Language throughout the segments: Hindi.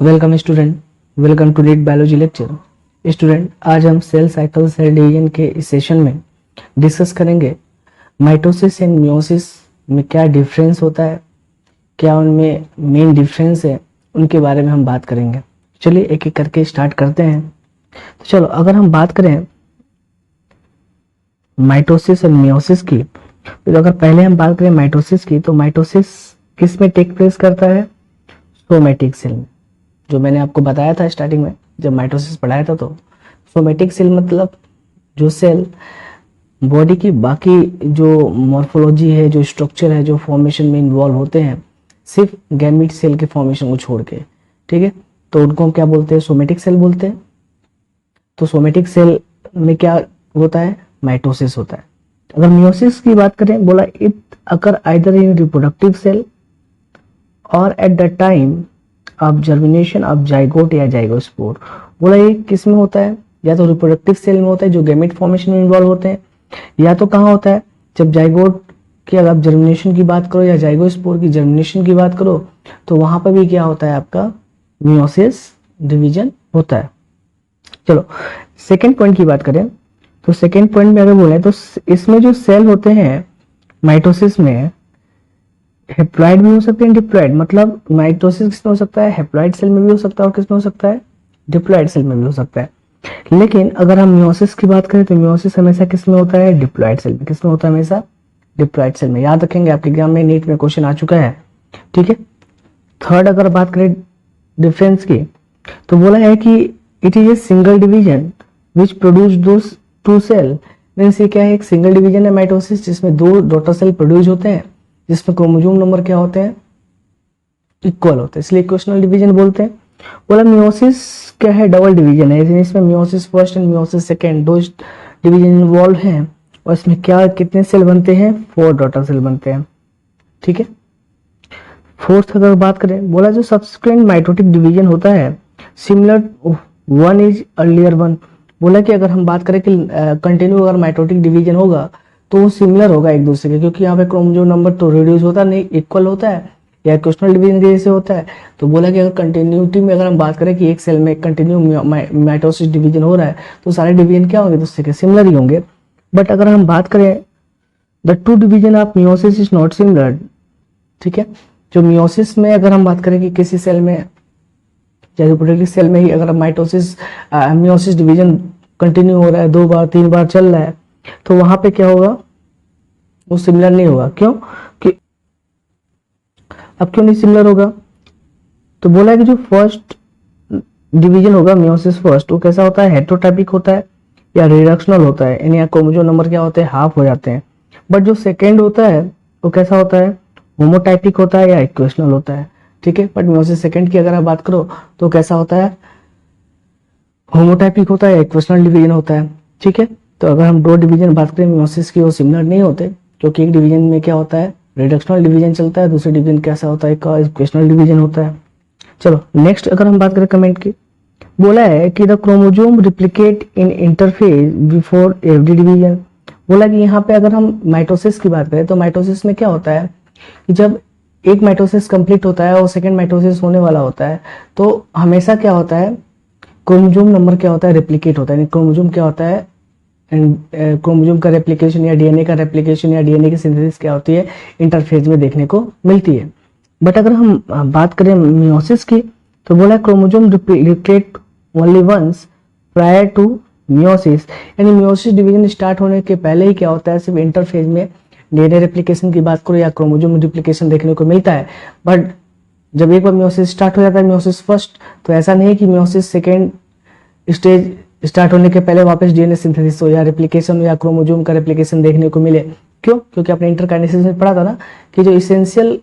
Welcome student, welcome to read biology lecture. Student, आज हम सेल साइकिल सेल डिवीजन के इस सेशन में डिस्कस करेंगे माइटोसिस एंड मियोसिस में क्या डिफरेंस होता है, क्या उनमें मेन डिफरेंस है, उनके बारे में हम बात करेंगे। चलिए एक एक करके स्टार्ट करते हैं। तो चलो, अगर हम बात करें माइटोसिस और मियोसिस की, तो अगर पहले हम बात करें माइटोसिस की, तो माइटोसिस किस में टेक प्लेस करता है? सोमेटिक सेल में। जो मैंने आपको बताया था स्टार्टिंग में जब माइटोसिस पढ़ाया था, तो सोमेटिक सेल मतलब जो सेल बॉडी की बाकी जो मॉर्फोलॉजी है, जो स्ट्रक्चर है, जो फॉर्मेशन में इन्वॉल्व होते हैं, सिर्फ गैमीट सेल के फॉर्मेशन को छोड़ के, ठीक है, तो उनको हम क्या बोलते हैं? सोमेटिक सेल बोलते हैं। तो सोमेटिक सेल में क्या होता है? माइटोसिस होता है। अगर मियोसिस की बात करें, बोला it occur either in reproductive cell और at the time of germination of zygote या जाइगोस्पोर। बोला ये किस में होता है? या तो रिप्रोडक्टिव सेल में होता है जो गैमेट फॉर्मेशन में इन्वॉल्व होते हैं, या तो कहाँ होता है? जब जाइगोट की अगर आप जर्मिनेशन की बात करो या जाइगोस्पोर की जर्मिनेशन की बात करो, तो वहां पर भी क्या होता है? आपका मियोसिस डिवीजन होता है। चलो सेकेंड पॉइंट की बात करें, तो सेकेंड पॉइंट में अगर बोले तो इसमें जो सेल होते हैं माइटोसिस में, हेप्लॉइड भी हो सकते हैं, डिप्लॉइड। मतलब माइटोसिस किसमें हो सकता है? हेप्लॉइड सेल में भी हो सकता है, और किसमें हो सकता है? डिप्लॉइड सेल में भी हो सकता है। लेकिन अगर हम मियोसिस की बात करें, तो मियोसिस हमेशा किसमें होता है? डिप्लॉइड सेल में। किसमें होता है? हमेशा डिप्लॉइड सेल में। याद रखेंगे, आपके एग्जाम में नीट में क्वेश्चन आ चुका है, ठीक है। थर्ड अगर बात करें डिफरेंस की, तो बोला है कि it is a single division which produce those two cell. Means ये क्या है? एक सिंगल डिवीजन है माइटोसिस, जिसमें दो डॉटर सेल प्रोड्यूस होते हैं, जिसमें क्रोमोसोम नंबर क्या होते हैं? इक्वल होते हैं, इसलिए इक्वेशनल डिवीजन बोलते हैं। बोला मियोसिस क्या है? डबल डिवीजन है। इसमें meiosis first and meiosis second दो डिवीजन इन्वॉल्व हैं, और इसमें क्या कितने सेल बनते हैं? 4 डॉटर सेल बनते हैं, ठीक है। फोर्थ अगर बात करें, बोला जो सब्सिक्वेंट माइटोटिक डिवीजन होता है similar one is earlier one. बोला कि अगर हम बात करें कि कंटिन्यू अगर माइटोटिक डिवीजन होगा तो वो सिमिलर होगा एक दूसरे के, क्योंकि यहाँ पे क्रोमोसोम नंबर तो रिड्यूस होता नहीं, इक्वल होता है, या इक्वेशनल डिवीजन के जैसे होता है। तो बोला कि अगर कंटिन्यूटी में अगर हम बात करें कि एक सेल में कंटिन्यू माइटोसिस डिवीजन हो रहा है, तो सारे डिवीजन क्या होंगे? दूसरे के सिमिलर ही होंगे। बट अगर हम बात करें the two division of meiosis is not similar, ठीक है। जो मियोसिस में अगर हम बात करें कि किसी सेल में, चाहे रिप्रोडक्टिव सेल में ही अगर माइटोसिस मियोसिस डिवीजन कंटिन्यू हो रहा है, 2 बार 3 बार चल रहा है, तो वहां पे क्या होगा? वो सिमिलर नहीं होगा। क्यों? कि अब क्यों नहीं सिमिलर होगा? तो बोला है कि जो फर्स्ट डिवीजन होगा मियोसिस फर्स्ट, वो कैसा होता है? हेटेरोटाइपिक होता है या रिडक्शनल होता है, यानी क्रोमोसोम नंबर क्या होते हैं? हाफ हो जाते हैं। बट जो सेकेंड होता है वो कैसा होता है? होमोटाइपिक होता है या इक्वेशनल होता है, ठीक है। बट मियोसिस सेकेंड की अगर आप बात करो तो कैसा होता है? होमोटाइपिक होता है या इक्वेशनल डिवीजन होता है, ठीक है। तो अगर हम दो डिवीजन बात करें मियोसिस की, वो सिमिलर नहीं होते, क्योंकि एक डिवीजन में क्या होता है? रिडक्शनल डिवीजन चलता है, दूसरे डिवीजन कैसा होता है? इक्वेशनल डिवीजन होता है। चलो नेक्स्ट अगर हम बात करें कमेंट की, बोला है कि the chromosome replicate in interphase before every division. बोला कि यहाँ पे अगर हम माइटोसिस की बात करें, तो माइटोसिस में क्या होता है कि जब एक माइटोसिस कंप्लीट होता है और सेकेंड माइटोसिस होने वाला होता है, तो हमेशा क्या होता है? क्रोमोसोम नंबर क्या होता है? रेप्लिकेट होता है। क्रोमोसोम क्या होता है? क्रोमोसोम का रेप्लिकेशन या डीएनए का रेप्लिकेशन या डीएनए की सिंथेसिस क्या होती है? इंटरफेज में देखने को मिलती है। बट अगर हम बात करें मियोसिस की, तो बोला chromosome replicate only once prior to meiosis, यानी मियोसिस डिवीजन स्टार्ट होने के पहले ही क्या होता है? सिर्फ इंटरफेज में डीएनए रेप्लिकेशन की बात करो या क्रोमोसोम रिप्लिकेशन देखने को मिलता है। बट जब एक बार मियोसिस स्टार्ट हो जाता है, मियोसिस फर्स्ट, तो ऐसा नहीं है कि मियोसिस सेकेंड स्टेज स्टार्ट होने के पहले वापस डीएनए सिंथेसिस हो या रेप्लिकेशन हो या क्रोमोसोम का रेप्लिकेशन देखने को मिले। क्यों? क्योंकि आपने इंटरकाइनेसिस में पढ़ा था ना कि जो इसेंशियल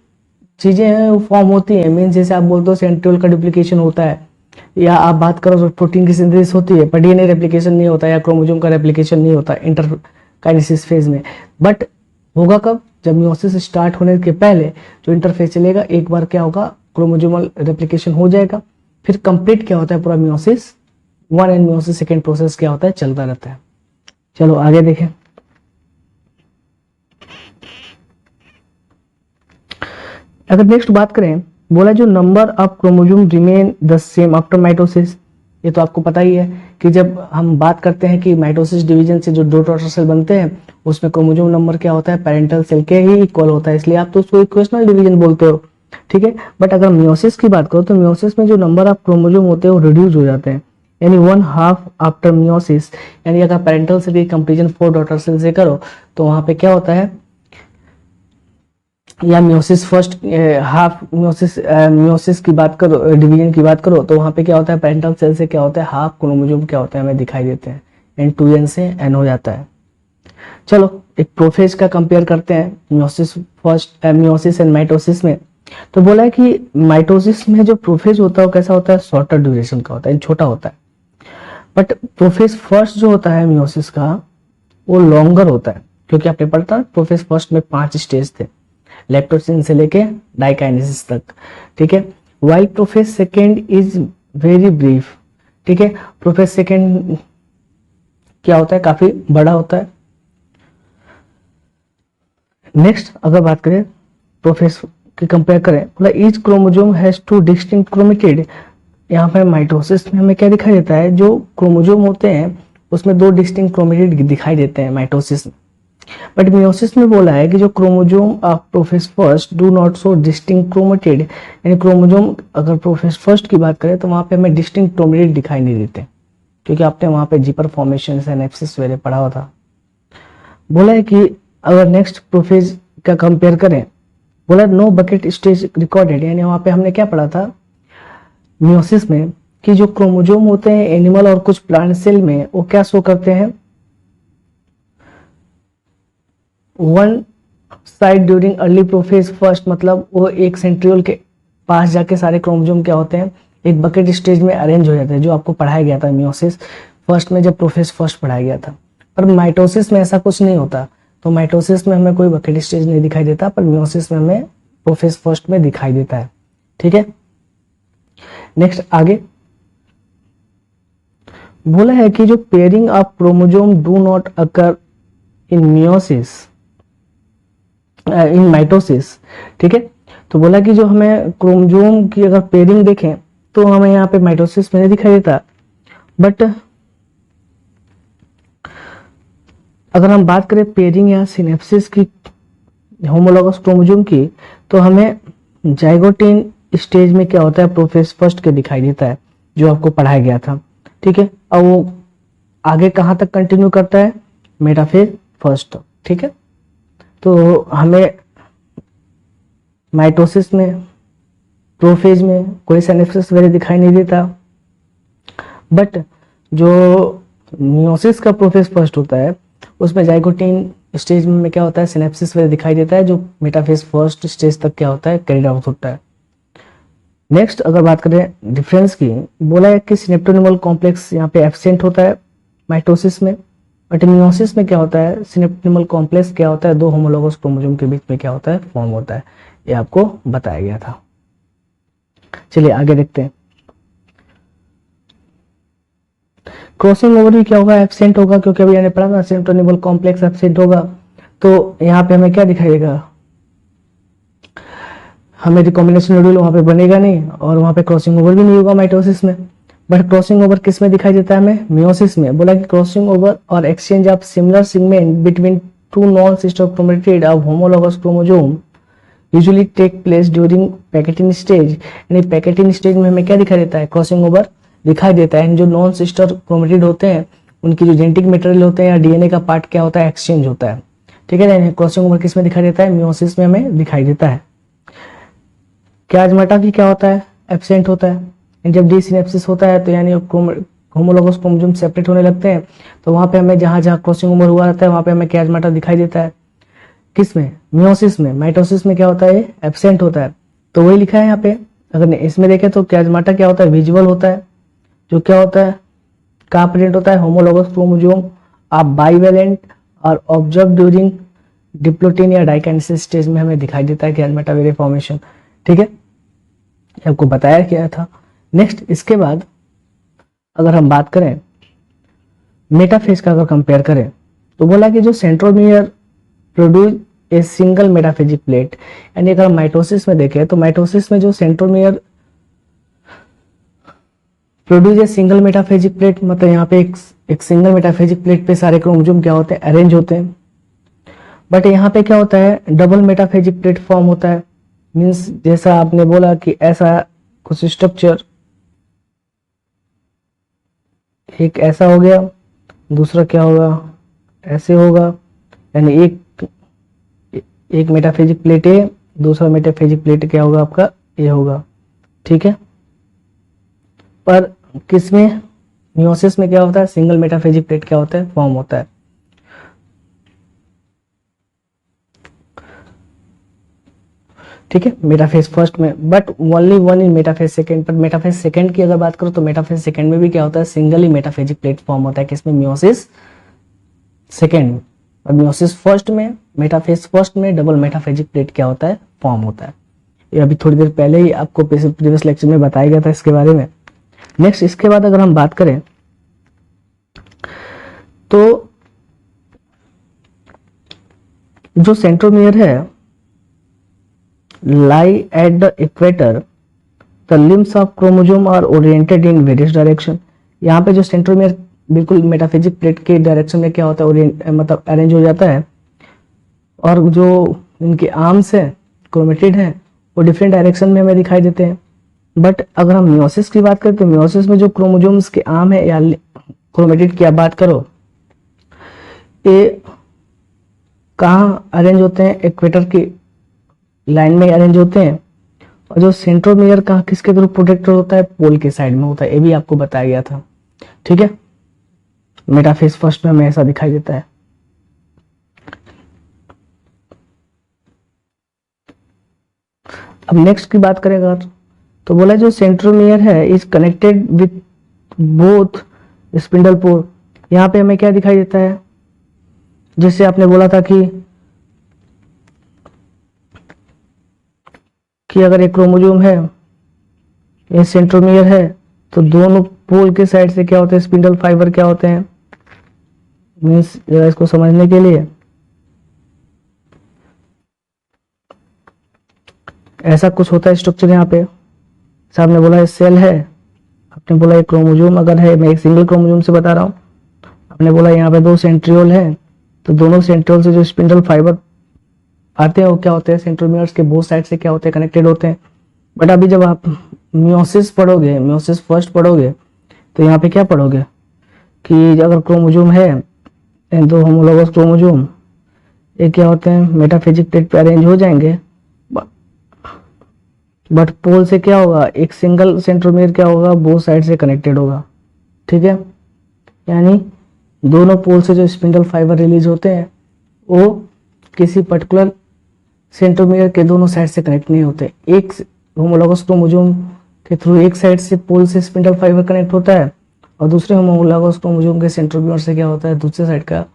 चीजें हैं वो फॉर्म होती हैं। मीन जैसे आप बोलते हो सेंट्रियोल का डुप्लीकेशन होता है, या आप बात करो तो प्रोटीन की सिंथेसिस होती है, पर डीएनए रेप्लिकेशन नहीं होता या क्रोमोसोम का रेप्लिकेशन नहीं होता इंटरकाइनेसिस फेज में। बट होगा कब? जब मियोसिस स्टार्ट होने के पहले जो इंटरफेज चलेगा, एक बार क्या होगा? क्रोमोसोमल रेप्लिकेशन हो जाएगा, फिर कंप्लीट क्या होता है? पूरा meiosis one and meiosis second process क्या होता है? चलता रहता है। चलो आगे देखें। अगर नेक्स्ट बात करें, बोला जो number of chromosome remain the same after mitosis, ये तो आपको पता ही है कि जब हम बात करते हैं कि माइटोसिस डिवीजन से जो दो डॉटर सेल बनते हैं उसमें क्रोमोसोम नंबर क्या होता है, पेरेंटल सेल के ही इक्वल होता है, इसलिए आप तो उसको इक्वेशनल डिवीजन बोलते हो, ठीक है। बट अगर मियोसिस की बात करो तो मियोसिस में जो नंबर ऑफ क्रोमोसोम होते हैं वो रिड्यूस हो जाते हैं, यानी 1/2 आफ्टर मियोसिस। यानी अगर पेरेंटल सेल की कंपेरिजन 4 डॉटर सेल से करो तो वहां पे क्या होता है, या मियोसिस फर्स्ट हाफ मियोसिस की बात करो, डिवीजन की बात करो तो वहां पे क्या होता है, पेरेंटल सेल से क्या होता है, हाफ क्रोमोसोम क्या होता है हमें दिखाई देते हैं, एन टू एन से एन हो जाता है। चलो एक प्रोफेज का कंपेयर करते हैं मियोसिस एंड माइटोसिस में। तो बोला है कि माइटोसिस में जो प्रोफेज होता है वो कैसा होता है, शॉर्टर ड्यूरेशन का होता है, छोटा होता है। बट प्रोफेज फर्स्ट जो होता है मियोसिस का वो लॉन्गर होता है, क्योंकि आपने पढ़ा था प्रोफेज फर्स्ट में 5 स्टेज थे, लैक्टोसिन से लेके डाइकाइनेसिस तक, ठीक है। While prophase second is very brief, ठीक है। प्रोफेज सेकेंड क्या होता है, काफी बड़ा होता है। नेक्स्ट अगर बात करें प्रोफेज की कंपेयर करें, बोला each chromosome has 2 distinct chromatid. यहाँ पर माइटोसिस में हमें क्या दिखाई देता है, जो क्रोमोसोम होते हैं उसमें 2 डिस्टिंक्ट क्रोमेटिड दिखाई देते हैं माइटोसिस में। बट मियोसिस में बोला है कि जो chromosome of prophase first do not show distinct chromatid, यानी क्रोमोसोम अगर प्रोफेज फर्स्ट की बात करें तो वहां पे हमें डिस्टिंक्ट क्रोमेटिड दिखाई नहीं देते, क्योंकि आपने वहां पे जिपर फॉर्मेशन सिनेप्सिस वगैरह पढ़ा हुआ था। बोला है कि अगर नेक्स्ट प्रोफेज का कंपेयर करें, बोला नो बकेट स्टेज रिकॉर्डेड, यानी वहां पे हमने क्या पढ़ा था मियोसिस में कि जो क्रोमोसोम होते हैं एनिमल और कुछ प्लांट सेल में वो क्या शो करते हैं, one side during early prophase first, मतलब वो एक सेंट्रियोल के पास जाके सारे क्रोमोसोम क्या होते हैं एक बकेट स्टेज में अरेंज हो जाते हैं, जो आपको पढ़ाया गया था मियोसिस फर्स्ट में जब प्रोफेज फर्स्ट पढ़ाया गया था। पर माइटोसिस में ऐसा कुछ नहीं होता, तो माइटोसिस में हमें कोई बकेट स्टेज नहीं दिखाई देता, पर मियोसिस में हमें प्रोफेज फर्स्ट में दिखाई देता है, ठीक है। नेक्स्ट आगे बोला है कि जो pairing of chromosome do not occur in meiosis in mitosis, ठीक है। तो बोला कि जो हमें क्रोमोसोम की अगर पेयरिंग देखें तो हमें यहाँ पे माइटोसिस में नहीं दिखाई देता, बट अगर हम बात करें पेयरिंग या सिनेप्सिस की होमोलॉगस क्रोमोसोम की, तो हमें जाइगोटिन स्टेज में क्या होता है प्रोफेज फर्स्ट के दिखाई देता है, जो आपको पढ़ाया गया था, ठीक है। और वो आगे कहाँ तक कंटिन्यू करता है, मेटाफेज फर्स्ट, ठीक है। तो हमें माइटोसिस में प्रोफेज में कोई सिनेप्सिस वगैरह दिखाई नहीं देता, बट जो मियोसिस का प्रोफेज फर्स्ट होता है उसमें जाइगोटिन स्टेज में क्या होता है सिनेप्सिस वगैरह दिखाई देता है, जो मेटाफेज फर्स्ट स्टेज तक क्या होता है कैरिड आउट होता है। नेक्स्ट अगर बात करें डिफरेंस की, बोला है कि सिनेप्टोनिमल कॉम्प्लेक्स यहाँ पे एब्सेंट होता है माइटोसिस में, बट मियोसिस में क्या होता है सिनेप्टोनिमल कॉम्प्लेक्स क्या होता है, 2 होमोलॉगस क्रोमोसोम के बीच में क्या होता है फॉर्म होता है, ये आपको बताया गया था। चलिए आगे देखते हैं। क्रॉसिंग ओवर भी क्या होगा, एब्सेंट होगा, क्योंकि अभी मैंने पढ़ा ना सिनेप्टोनिमल कॉम्प्लेक्स एब्सेंट होगा, तो यहाँ पे हमें क्या दिखाई देगा, हमें रिकॉम्बिनेशन नोड्यूल वहां पे बनेगा नहीं और वहां पे क्रॉसिंग ओवर भी नहीं होगा माइटोसिस में। बट क्रॉसिंग ओवर किस में दिखाई देता है हमें, मियोसिस में। बोला कि क्रॉसिंग ओवर और exchange of similar segment between 2 non sister chromatid of homologous chromosome usually take place during pachytene stage, यानी पैकेटिंग स्टेज में हमें क्या दिखाई देता है, क्रॉसिंग ओवर दिखाई देता है। जो नॉन सिस्टर क्रोमेटिड होते हैं उनकी जो जेनेटिक मटेरियल होते हैं या डीएनए का पार्ट क्या होता है एक्सचेंज होता है, ठीक है। क्रॉसिंग ओवर किस में दिखाई देता है, मियोसिस में हमें दिखाई देता है। क्याजमाटा भी क्या होता है, एब्सेंट होता है। जब डीसिनेप्सिस होता है तो यानी होमोलॉगस क्रोमोसोम सेपरेट होने लगते हैं, तो वहां पे हमें जहां जहां क्रॉसिंग ओवर हुआ रहता है वहां पे हमें क्याजमाटा दिखाई देता है। किस में, मियोसिस में। माइटोसिस में क्या होता है, एब्सेंट होता है। तो वही लिखा है यहाँ पे। अगर इसमें देखें तो क्याजमाटा क्या होता है, विजुअल होता है, जो क्या होता है, कहाँ प्रेजेंट होता है, होमोलॉगस क्रोमोसोम आप बाइवेलेंट और ऑब्जर्व ड्यूरिंग डिप्लोटिन या डाइकाइनेसिस स्टेज में हमें दिखाई देता है क्याजमाटा वेरे फॉर्मेशन, ठीक है, आपको बताया गया था। नेक्स्ट इसके बाद अगर हम बात करें मेटाफेज का, अगर कंपेयर करें तो बोला कि जो centromere produce a single metaphasic plate. यानी अगर माइटोसिस में देखें तो माइटोसिस में जो centromere produce a single metaphasic plate, मतलब यहाँ पे एक सिंगल मेटाफेजिक प्लेट पे सारे क्रोमोसोम क्या होते हैं, अरेंज होते हैं। बट यहाँ पे क्या होता है, डबल मेटाफेजिक प्लेट फॉर्म होता है। मीन्स जैसा आपने बोला कि ऐसा कुछ स्ट्रक्चर, एक ऐसा हो गया, दूसरा क्या होगा, ऐसे होगा। यानी एक मेटाफेजिक प्लेट ए, दूसरा मेटाफेजिक प्लेट क्या होगा आपका, ए होगा। ठीक है, पर किसमें, मियोसिस में क्या होता है, सिंगल मेटाफेजिक प्लेट क्या होता है, फॉर्म होता है। ठीक है, मेटाफेज फर्स्ट में, but only one in metaphase second. पर मेटाफेज सेकंड की अगर बात करो तो मेटाफेज सेकंड में भी क्या होता है, सिंगल ही मेटाफेजिक प्लेट फॉर्म होता है। किसमें, मियोसिस सेकंड में। और मियोसिस फर्स्ट में, मेटाफेज फर्स्ट में डबल मेटाफेजिक प्लेट क्या होता है, फॉर्म होता है। ये अभी थोड़ी देर पहले ही आपको प्रीवियस लेक्चर में बताया गया था इसके बारे में। नेक्स्ट, इसके बाद अगर हम बात करें तो जो सेंट्रोमियर है lie at the equator, the limbs of chromosome are oriented in various direction. यहाँ पे जो सेंट्रोमियर बिल्कुल मेटाफेजिक प्लेट के डायरेक्शन में क्या होता है, मतलब अरेंज हो जाता है। और जो इनके आर्म्स है, क्रोमेटिड है, वो डिफरेंट डायरेक्शन में हमें दिखाई देते हैं। बट अगर हम मियोसिस की बात करें तो मियोसिस में जो क्रोमोसोम्स के आर्म है या क्रोमेटिड की आप बात करो, ये कहाँ अरेंज होते हैं, इक्वेटर की लाइन में अरेंज होते हैं। और जो सेंट्रोमियर कहाँ किसके थ्रू प्रोटेक्टेड होता है, पोल के साइड में होता है। ये भी आपको बताया गया था। ठीक है, मेटाफेज फर्स्ट में हमें ऐसा दिखाई देता है। अब नेक्स्ट की बात करें अगर तो बोला जो सेंट्रोमियर है is connected with both spindle pole. यहाँ पे हमें क्या दिखाई देता है, जैसे आपने बोला था कि अगर एक क्रोमोसोम है, ये सेंट्रोमियर है, तो दोनों पोल के साइड से क्या होते हैं, स्पिंडल फाइबर क्या होते हैं। मीन्स जरा इसको समझने के लिए ऐसा कुछ होता है स्ट्रक्चर। यहाँ पे साहब ने बोला सेल है, आपने बोला एक क्रोमोसोम अगर है, मैं एक सिंगल क्रोमोसोम से बता रहा हूँ। आपने बोला यहाँ पे दो सेंट्रियोल है, तो दोनों सेंट्रियोल से जो स्पिंडल फाइबर आते हैं वो क्या होते हैं, सेंट्रोमियर्स के बोथ साइड से क्या होते हैं, कनेक्टेड होते हैं। बट अभी जब आप मियोसिस पढ़ोगे, मियोसिस फर्स्ट पढ़ोगे, तो यहाँ पे क्या पढ़ोगे कि अगर क्रोमोसोम है, दो होमोलोगस क्रोमोसोम, ये क्या होते हैं, मेटाफेजिक प्लेट पे अरेंज हो जाएंगे। बट पोल से क्या होगा, एक सिंगल सेंट्रोमियर क्या होगा, बोथ साइड से कनेक्टेड होगा। ठीक है, यानी दोनों पोल से जो स्पिंडल फाइबर रिलीज होते हैं वो किसी पर्टिकुलर सेंट्रोमियर के दोनों साइड से कनेक्ट नहीं होते। एक होमोलोगस क्रोमोसोम के थ्रू एक साइड से पोल से स्पिंडल फाइबर कनेक्ट होता है, और दूसरे होमोलोगस क्रोमोसोम के सेंट्रोमियर से क्या होता है, दूसरे साइड का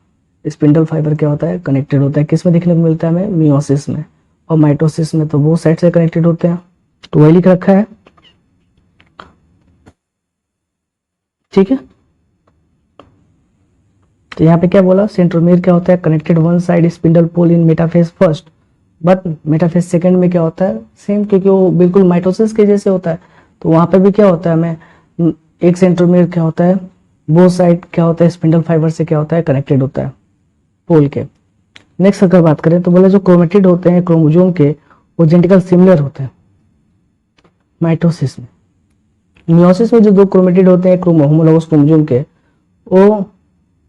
स्पिंडल फाइबर क्या होता है, कनेक्टेड होता है। किस में देखने को मिलता है हमें, मियोसिस में। और माइटोसिस में तो वो साइड से कनेक्टेड होते हैं, तो वही लिख रखा है। ठीक है, तो यहाँ पे क्या बोला, सेंट्रोमियर क्या होता है, connected one side spindle pole in metaphase first, but metaphase second में क्या होता है, सेम, क्योंकि वो बिल्कुल माइटोसिस के जैसे होता है। तो वहां पे भी क्या होता है, हमें एक सेंट्रोमियर क्या होता है, बोथ साइड क्या होता है, स्पिंडल फाइबर से क्या होता है, कनेक्टेड होता है पोल के। नेक्स्ट अगर बात करें तो बोला जो क्रोमेटिड होते हैं क्रोमोसोम के, वो जेनेटिकल सिमिलर होते हैं माइटोसिस में। मियोसिस में जो दो क्रोमेटिड होते हैं होमोलोगस क्रोमोसोम के, वो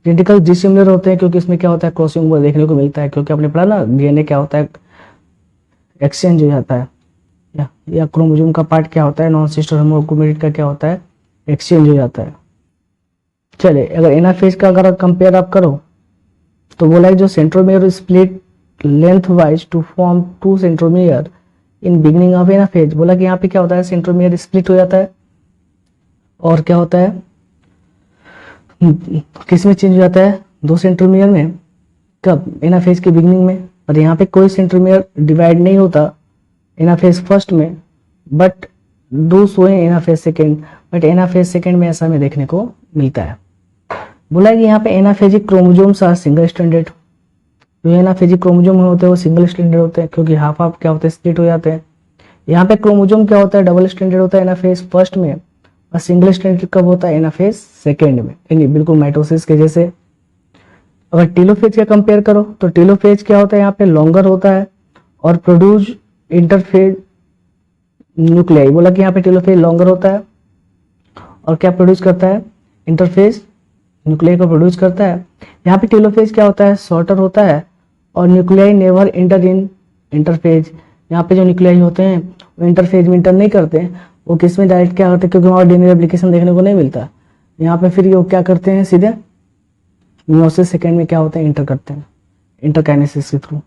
जेनेटिकल डिसिमिलर होते हैं, क्योंकि इसमें क्या होता है, क्रॉसिंग ओवर देखने को मिलता है। क्योंकि आपने पढ़ा ना, डीएनए क्या होता है, एक्सचेंज हो जाता है, या क्रोमोसोम का पार्ट क्या होता है, नॉन सिस्टर होमोक्रोमेटिड का क्या होता है, एक्सचेंज हो जाता है। चले, अगर एनाफेज का अगर कंपेयर आप करो तो बोला है जो centromere split lengthwise to form two centromere in beginning of anaphase. बोला कि यहाँ पे क्या होता है, सेंट्रोमियर स्प्लिट हो जाता है, और क्या होता है, किस में चेंज हो जाता है, दो सेंट्रोमियर में। कब, एनाफेज के बिगिनिंग में। और यहाँ पे कोई सेंट्रोमियर डिवाइड नहीं होता एनाफेज फर्स्ट में, but do so in anaphase second. But anaphase second में ऐसा हमें देखने को मिलता है। बोला कि यहाँ पे एनाफेजिक क्रोमोसोम्स आर सिंगल स्ट्रैंडेड, जो एनाफेजिक क्रोमोजोम होते हैं वो सिंगल स्टैंडर्ड होते हैं, क्योंकि हाफ हाफ क्या होते हैं, स्प्लिट हो जाते हैं। यहाँ पे क्रोमोजोम क्या होता है, डबल स्टैंडर्ड होता है एनाफेज फर्स्ट में, और सिंगल स्टैंडर्ड कब होता है, एनाफेज सेकेंड में, यानी बिल्कुल माइटोसिस के जैसे। अगर टेलोफेज का कंपेयर करो तो टेलोफेज क्या होता है, यहाँ पे लॉन्गर होता है और प्रोड्यूस इंटरफेज न्यूक्लियाई। बोला कि यहाँ पे टेलोफेज लॉन्गर होता है और क्या प्रोड्यूस करता है, इंटरफेज न्यूक्लियाई को प्रोड्यूस करता है। यहाँ पे टेलोफेज क्या होता है, शॉर्टर होता है और न्यूक्लियाई नेवर इंटर इन इंटरफेज। यहाँ पे जो न्यूक्लियाई होते हैं वो इंटरफेज में इंटर नहीं करते, वो किस में डायरेक्ट क्या करते हैं, क्योंकि वहाँ डीएनए रेप्लिकेशन देखने को नहीं मिलता। यहाँ पे फिर ये क्या करते हैं, सीधे मियोसिस सेकेंड में क्या होते हैं, इंटर करते हैं इंटरकाइनेसिस के थ्रू।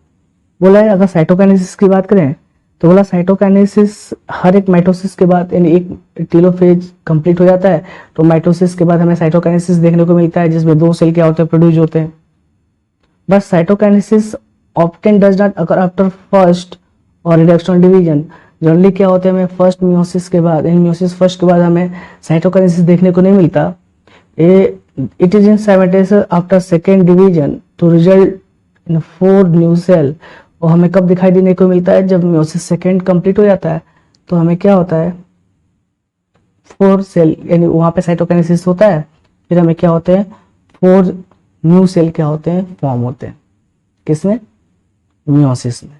बोला है अगर साइटोकाइनेसिस की बात करें तो बोला साइटोकाइनेसिस हर एक माइटोसिस के बाद, यानी एक टेलोफेज कंप्लीट हो जाता है तो माइटोसिस के बाद हमें साइटोकाइनेसिस देखने को मिलता है, जिसमें 2 सेल क्या होते हैं, प्रोड्यूस होते हैं। बस cytokinesis often does not occur after first और रिडक्शन डिवीजन। जनरली क्या होते हैं, हमें फर्स्ट मियोसिस के बाद, मियोसिस फर्स्ट के बाद हमें साइटोकाइनेसिस देखने को नहीं मिलता। It is in simultaneous after second division to result in 4 new cell. और हमें कब दिखाई देने को मिलता है, जब मियोसिस सेकेंड कंप्लीट हो जाता है तो हमें क्या होता है, 4 सेल, यानी वहां पे साइटोकाइनेसिस होता है, फिर हमें क्या होते हैं, 4 न्यू सेल क्या होते हैं, फॉर्म होते हैं। किसमें, मियोसिस में।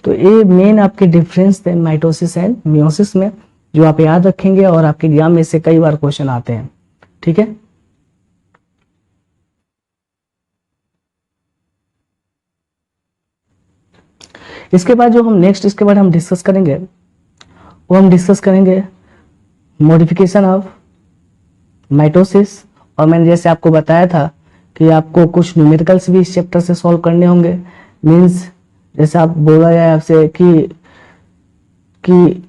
तो ये मेन आपके डिफरेंस थे माइटोसिस एंड मियोसिस में, जो आप याद रखेंगे और आपके एग्जाम में से कई बार क्वेश्चन आते हैं। ठीक है, इसके बाद जो हम नेक्स्ट इसके बाद हम डिस्कस करेंगे, वो हम डिस्कस करेंगे मॉडिफिकेशन ऑफ माइटोसिस। और मैंने जैसे आपको बताया था कि आपको कुछ न्यूमेरिकल्स भी इस चैप्टर से सॉल्व करने होंगे। मींस जैसे आप बोला जाए आपसे कि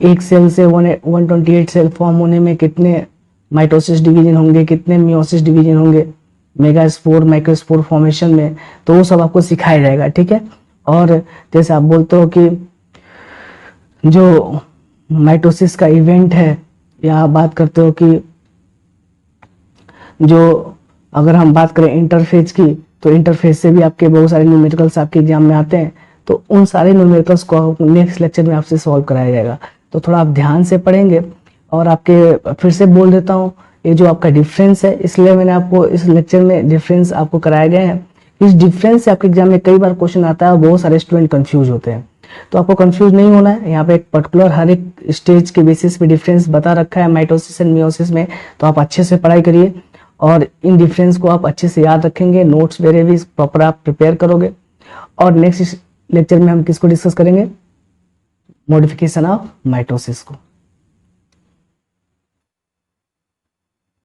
एक सेल से 128 सेल फॉर्म होने में कितने माइटोसिस डिवीजन होंगे, कितने मियोसिस डिवीजन होंगे मेगास्पोर माइक्रोस्पोर फॉर्मेशन में, तो वो सब आपको सिखाया जाएगा। ठीक है, और जैसे आप बोलते हो कि जो माइटोसिस का इवेंट है, या आप बात करते हो कि जो अगर हम बात करें इंटरफेज की, तो इंटरफेज से भी आपके बहुत सारे न्यूमेरिकल्स आपके एग्जाम में आते हैं, तो उन सारे न्यूमेरिकल्स को नेक्स्ट लेक्चर में आपसे सॉल्व कराया जाएगा। तो थोड़ा आप ध्यान से पढ़ेंगे। और आपके फिर से बोल देता हूँ, ये जो आपका डिफरेंस है, इसलिए मैंने आपको इस लेक्चर में डिफरेंस आपको कराए गए हैं। इस डिफरेंस से आपके एग्जाम में कई बार क्वेश्चन आता है और बहुत सारे स्टूडेंट कंफ्यूज होते हैं, तो आपको कंफ्यूज नहीं होना है। यहाँ पे एक पर्टिकुलर हर एक स्टेज के बेसिस पे डिफरेंस बता रखा है माइटोसिस एंड मियोसिस में, तो आप अच्छे से पढ़ाई करिए और इन डिफरेंस को आप अच्छे से याद रखेंगे। नोट्स मेरे भी प्रॉपर आप प्रिपेयर करोगे। और नेक्स्ट लेक्चर में हम किसको डिस्कस करेंगे, मॉडिफिकेशन ऑफ माइटोसिस को।